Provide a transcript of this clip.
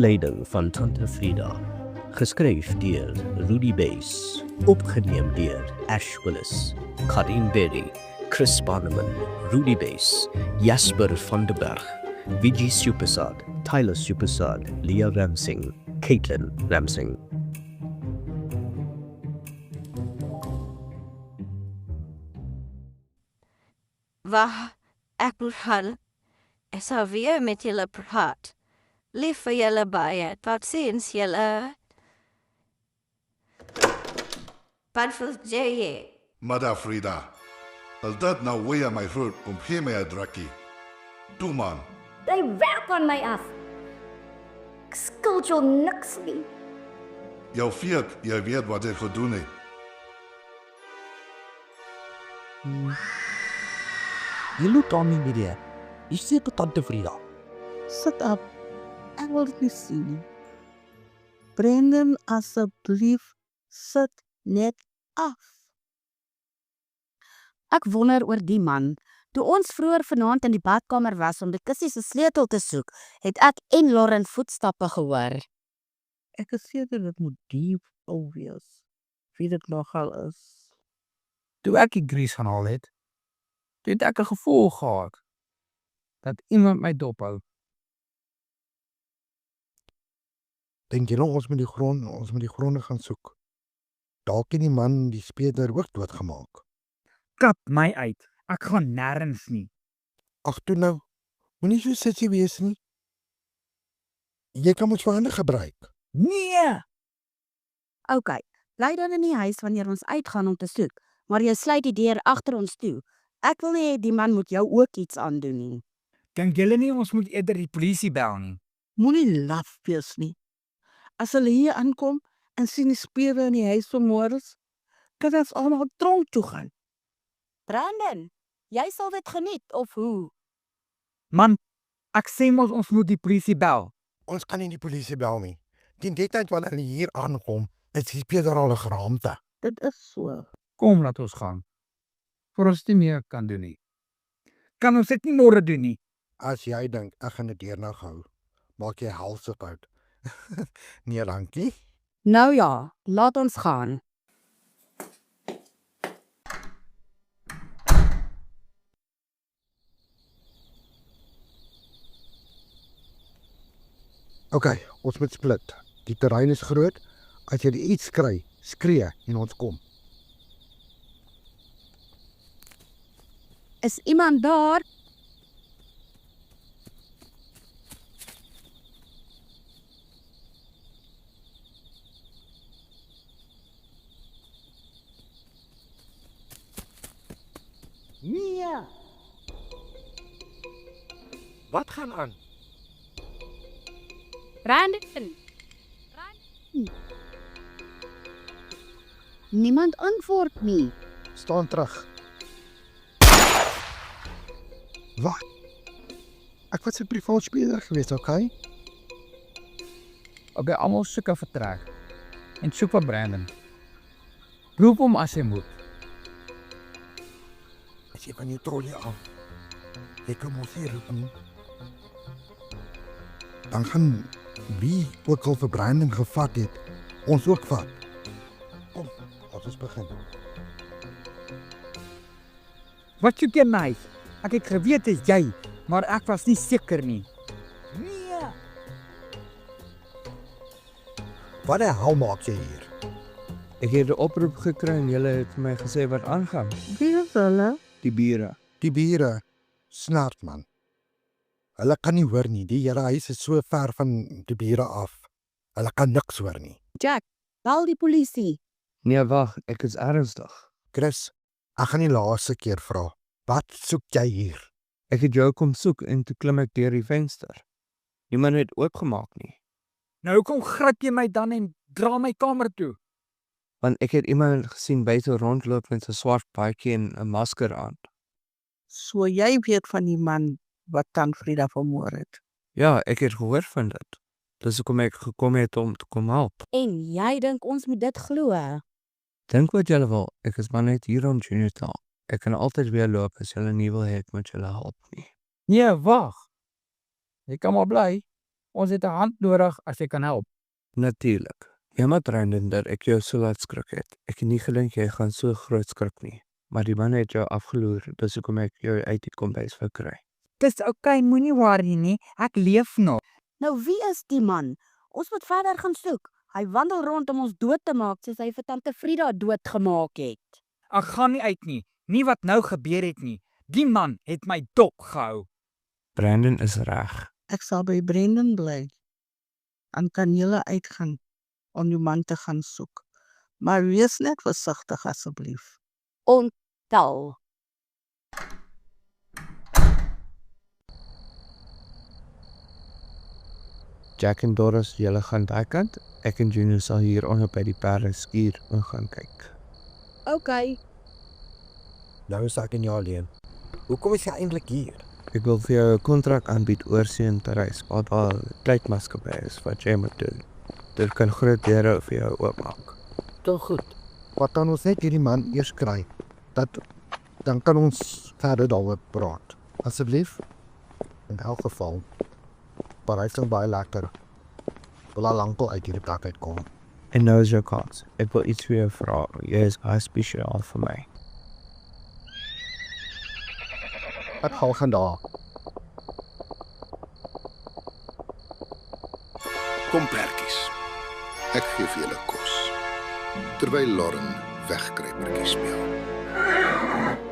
leiding van Tante Frida. Geskryf deur Rudy Bass. Opgeneem deur Ash Willis, Karin Berry, Chris Bannerman, Rudy Bass, Jasper van der Berg, Vijay Supasad, Tyler Supasad, Leah Ramsing, Caitlin Ramsing. Wag, ek moet gaan. Ek sal weer met julle praat. Lief vir julle baie. Tot ziens julle. Wat wil jy? Mother Frida, as dat nou weer my groot kom gee my 'n drukkie. Toe man, Jy werk aan my af. Ek skuld jou niks nie. jou feet, jy weet wat jy gedoen het. Jy loop aan my meneer. Jy sê tot Tante Frida. Sit op. Ek wil dit nie sien nie. Brendan, asseblief, sit net af. Ek wonder oor die man. Toe ons vroeër vanaand in die badkamer was om die kussie se sleutel te soek, het ek en Lauren voetstappe gehoor. Ek is seker dit moet die ou wees. Wie dit nogal is. Toe ek die grease gaan haal het, toe het ek 'n gevoel gehad dat iemand my dophou. Dink jy nou ons moet die gronde gaan soek? Dalk het die man die speurder ook doodgemaak. Kap my uit. Ek gaan nêrens nie. Ag toe nou, moenie so sitsie wees nie. Jy kan ons vir hande gebruik. Nee! OK, bly dan in die huis wanneer ons uitgaan om te soek, maar jy sluit die deur agter ons toe. Ek wil nie hê die man moet jou ook iets aandoen nie. Dink julle nie ons moet eerder die polisie bel nie? Moenie laf wees nie. As hulle hier aankom en sien die speurder in die huis van Morris, kan ons almal tronk toe gaan. Brandon, jy sal dit geniet of hoe? Man, ek sê mos ons moet die polisie bel. Ons kan nie die polisie bel nie. Teen die tyd wanneer hulle hier aankom, is die speurder al 'n geraamte. Dit is so. Kom, laat ons gaan. Voor ons nie meer kan doen nie. Kan ons dit nie môre doen nie? As jy dink ek gaan dit deernag hou, maak jy halse uit. Nee, dankie. Nou ja, laat ons gaan. OK, ons moet split. Die terrein is groot. As jy iets kry, skree en ons kom. Is iemand daar? Nee. Wat gaan aan? Brandon. Niemand antwoord nie. Staan terug. Wat? Ek was 'n privaat speler geweest, OK? OK, almal soek 'n vertrek. En soek vir Brandon. Roep hom as jy moet. As jy van jou trolley af. Jy kom ons hier roep nie. Dan gaan wie ook al vir Brandon gevat het, ons ook vat. Kom, laat ons begin. Wat soek jy my? Ek het geweet dit is jy, maar ek was nie seker nie. Nee! Wat die hel maak jy hier? Ek het 'n oproep gekry en julle het vir my gesê wat aangaan. Wie is hulle? Die bure. Die bure snart man. Hulle kan nie hoor nie. Die hele huis is so ver van die bure af. Hulle kan niks hoor nie. Jack, bel die polisie. Nee, wag, ek is ernstig. Chris, ek gaan die laaste keer vra. Wat soek jy hier? Ek het jou kom soek en toe klim ek deur die venster. Niemand het oopgemaak nie, Nou kom gryp jy my dan en dra my kamer toe. want ek het iemand gesien buite rondloop met 'n swart baadjie en 'n masker aan. So jy weet van die man wat Tante Frida vermoor het. Ja, ek het gehoor van dit. Dis hoekom ek gekom het om te kom help. En jy dink ons moet dit glo? Dink wat julle wil, ek is maar net hier om Junior te help. Ek kan altyd weer loop as julle nie wil hê ek moet julle help nie. Nee, wag. Jy kan maar bly. Ons het 'n hand nodig as jy kan help. Natuurlik. Jy moet Brandon dat ek jou so laat skrik het. Ek het nie gedink jy gaan so groot skrik nie. Maar die man het jou afgeloer, dis hoekom ek jou uit die kombuis wou kry. Dis okay, moenie worry nie. Ek leef nog. Nou wie is die man? Ons moet verder gaan soek. Hy wandel rond om ons dood te maak soos hy vir tante Frida doodgemaak het. Ek gaan nie uit nie. Nie wat nou gebeur het nie. Die man het my dop gehou. Brandon is reg. Ek sal by Brendan bly. Dan kan julle uitgaan om die man te gaan soek. Maar wees net versigtig asseblief. Ontel. Jack en Doris, julle gaan daai kant. Ek en Junior sal hier onder by die perde skuur en gaan kyk. Okay. Nou is ek in jou alleen. Hoekom is jy eintlik hier? Ek wil vir jou 'n kontrak aanbied oorsee in Parys, waar daar 'n tydmaatskappy is wat jy moet doen. Dit kan groot deure vir jou oopmaak. Tot goed. Wat dan ons net hierdie man eers kry. Dan kan ons verder daaroor praat. Asseblief. In elk geval. Parys is baie lekker. Wil al lankal uit hierdie plek uitkom. En nou is jou kans. Ek wil iets vir jou vra. Jy is baie spesiaal vir my. Ek hou van daar. Kom perkies. Ek gee vir julle kos. Terwyl Lauren wegkruipertjies speel.